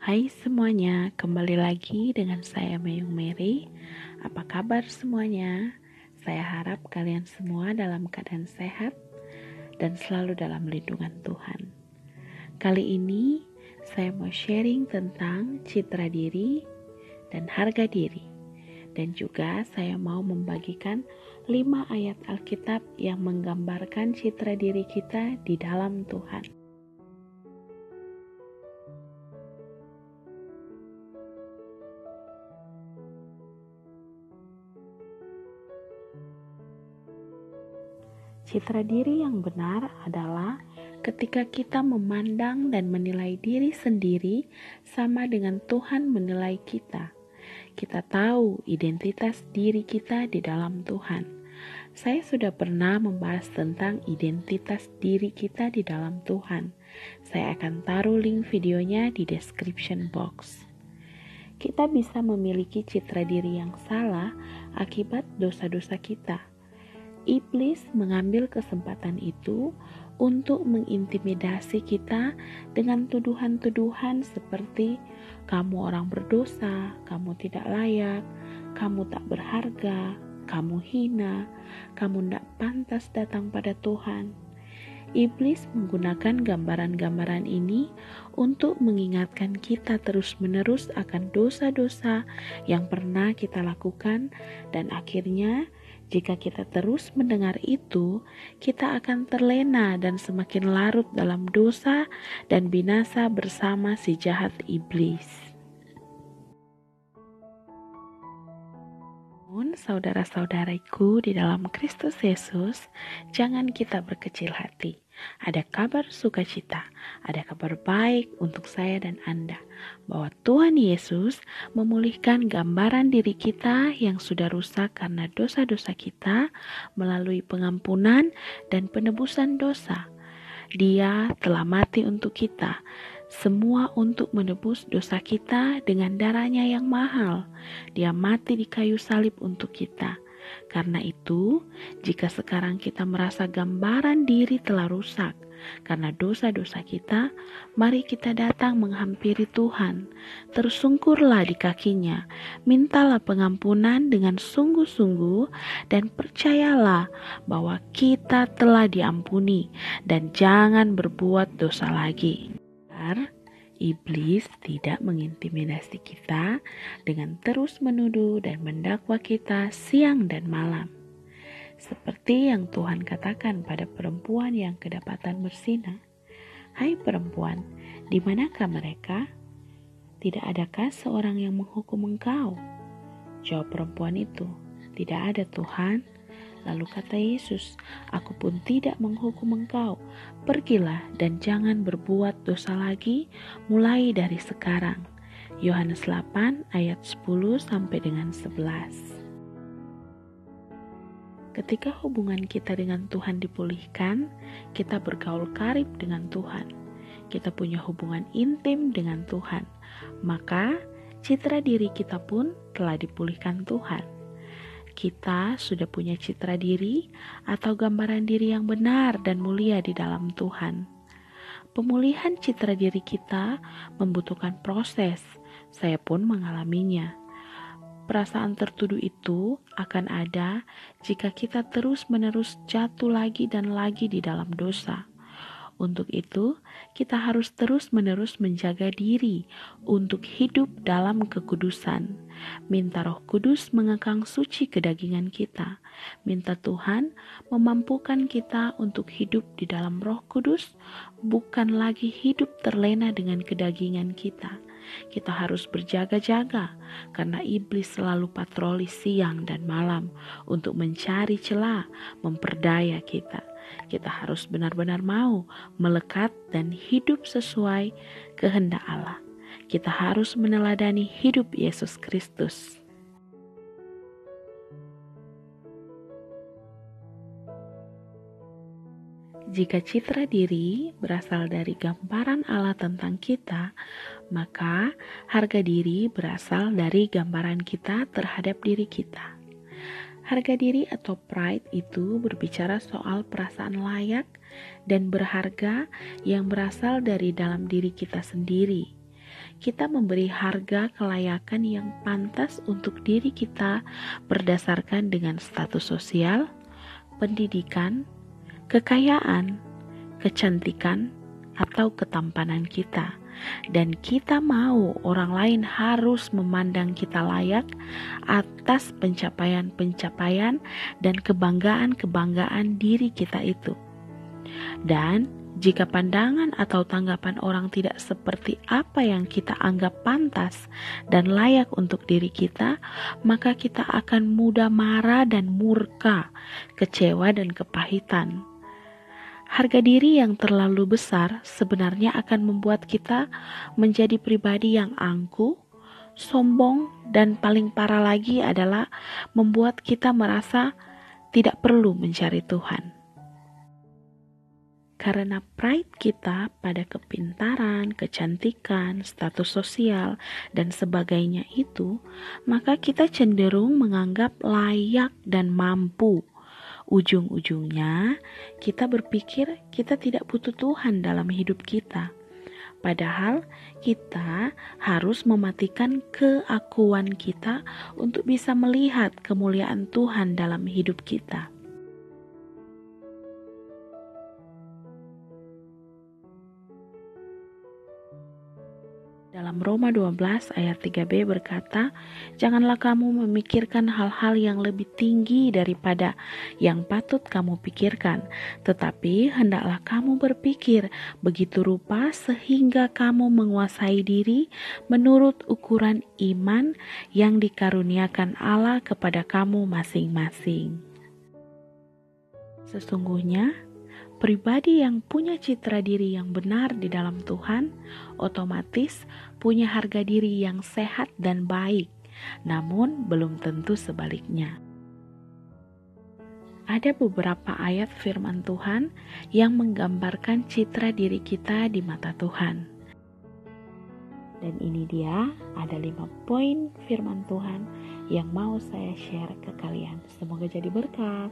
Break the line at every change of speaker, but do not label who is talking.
Hai semuanya, kembali lagi dengan saya Mayung Mary. Apa kabar semuanya? Saya harap kalian semua dalam keadaan sehat dan selalu dalam lindungan Tuhan. Kali ini saya mau sharing tentang citra diri dan harga diri. Dan juga saya mau membagikan 5 ayat Alkitab yang menggambarkan citra diri kita di dalam Tuhan. Citra diri yang benar adalah ketika kita memandang dan menilai diri sendiri sama dengan Tuhan menilai kita. Kita tahu identitas diri kita di dalam Tuhan. Saya sudah pernah membahas tentang identitas diri kita di dalam Tuhan. Saya akan taruh link videonya di description box. Kita bisa memiliki citra diri yang salah akibat dosa-dosa kita. Iblis mengambil kesempatan itu untuk mengintimidasi kita dengan tuduhan-tuduhan seperti kamu orang berdosa, kamu tidak layak, kamu tak berharga, kamu hina, kamu tidak pantas datang pada Tuhan. Iblis menggunakan gambaran-gambaran ini untuk mengingatkan kita terus-menerus akan dosa-dosa yang pernah kita lakukan, dan akhirnya jika kita terus mendengar itu, kita akan terlena dan semakin larut dalam dosa dan binasa bersama si jahat iblis. Namun saudara-saudariku di dalam Kristus Yesus, jangan kita berkecil hati. Ada kabar sukacita, ada kabar baik untuk saya dan Anda, bahwa Tuhan Yesus memulihkan gambaran diri kita yang sudah rusak karena dosa-dosa kita melalui pengampunan dan penebusan dosa. Dia telah mati untuk kita, semua untuk menebus dosa kita dengan darahnya yang mahal. Dia mati di kayu salib untuk kita. Karena itu, jika sekarang kita merasa gambaran diri telah rusak karena dosa-dosa kita, mari kita datang menghampiri Tuhan. Tersungkurlah di kakinya, mintalah pengampunan dengan sungguh-sungguh, dan percayalah bahwa kita telah diampuni, dan jangan berbuat dosa lagi. Iblis tidak mengintimidasi kita dengan terus menuduh dan mendakwa kita siang dan malam. Seperti yang Tuhan katakan pada perempuan yang kedapatan berzina, "Hai perempuan, di manakah mereka? Tidak adakah seorang yang menghukum engkau?" Jawab perempuan itu, "Tidak ada Tuhan." Lalu kata Yesus, "Aku pun tidak menghukum engkau. Pergilah dan jangan berbuat dosa lagi mulai dari sekarang." Yohanes 8 ayat 10 sampai dengan 11. Ketika hubungan kita dengan Tuhan dipulihkan, kita bergaul karib dengan Tuhan. Kita punya hubungan intim dengan Tuhan. Maka citra diri kita pun telah dipulihkan Tuhan. Kita sudah punya citra diri atau gambaran diri yang benar dan mulia di dalam Tuhan. Pemulihan citra diri kita membutuhkan proses. Saya pun mengalaminya. Perasaan tertuduh itu akan ada jika kita terus-menerus jatuh lagi dan lagi di dalam dosa. Untuk itu, kita harus terus-menerus menjaga diri untuk hidup dalam kekudusan. Minta Roh Kudus mengekang suci kedagingan kita. Minta Tuhan memampukan kita untuk hidup di dalam Roh Kudus, bukan lagi hidup terlena dengan kedagingan kita. Kita harus berjaga-jaga karena iblis selalu patroli siang dan malam untuk mencari celah memperdaya kita. Kita harus benar-benar mau melekat dan hidup sesuai kehendak Allah. Kita harus meneladani hidup Yesus Kristus. Jika citra diri berasal dari gambaran Allah tentang kita, maka harga diri berasal dari gambaran kita terhadap diri kita. Harga diri atau pride itu berbicara soal perasaan layak dan berharga yang berasal dari dalam diri kita sendiri. kita memberi harga kelayakan yang pantas untuk diri kita berdasarkan dengan status sosial, pendidikan, kekayaan, kecantikan, atau ketampanan kita. Dan kita mau orang lain harus memandang kita layak atas pencapaian-pencapaian dan kebanggaan-kebanggaan diri kita itu. Dan jika pandangan atau tanggapan orang tidak seperti apa yang kita anggap pantas dan layak untuk diri kita, maka kita akan mudah marah dan murka, kecewa dan kepahitan. Harga diri yang terlalu besar sebenarnya akan membuat kita menjadi pribadi yang angkuh, sombong, dan paling parah lagi adalah membuat kita merasa tidak perlu mencari Tuhan. Karena pride kita pada kepintaran, kecantikan, status sosial, dan sebagainya itu, maka kita cenderung menganggap layak dan mampu. Ujung-ujungnya, kita berpikir kita tidak butuh Tuhan dalam hidup kita. Padahal kita harus mematikan keakuan kita untuk bisa melihat kemuliaan Tuhan dalam hidup kita. Dalam Roma 12 ayat 3b berkata, "Janganlah kamu memikirkan hal-hal yang lebih tinggi daripada yang patut kamu pikirkan, tetapi hendaklah kamu berpikir begitu rupa sehingga kamu menguasai diri menurut ukuran iman yang dikaruniakan Allah kepada kamu masing-masing." Sesungguhnya, pribadi yang punya citra diri yang benar di dalam Tuhan otomatis punya harga diri yang sehat dan baik, namun belum tentu sebaliknya. Ada beberapa ayat firman Tuhan yang menggambarkan citra diri kita di mata Tuhan. Dan ini dia, ada 5 poin firman Tuhan yang mau saya share ke kalian. Semoga jadi berkat.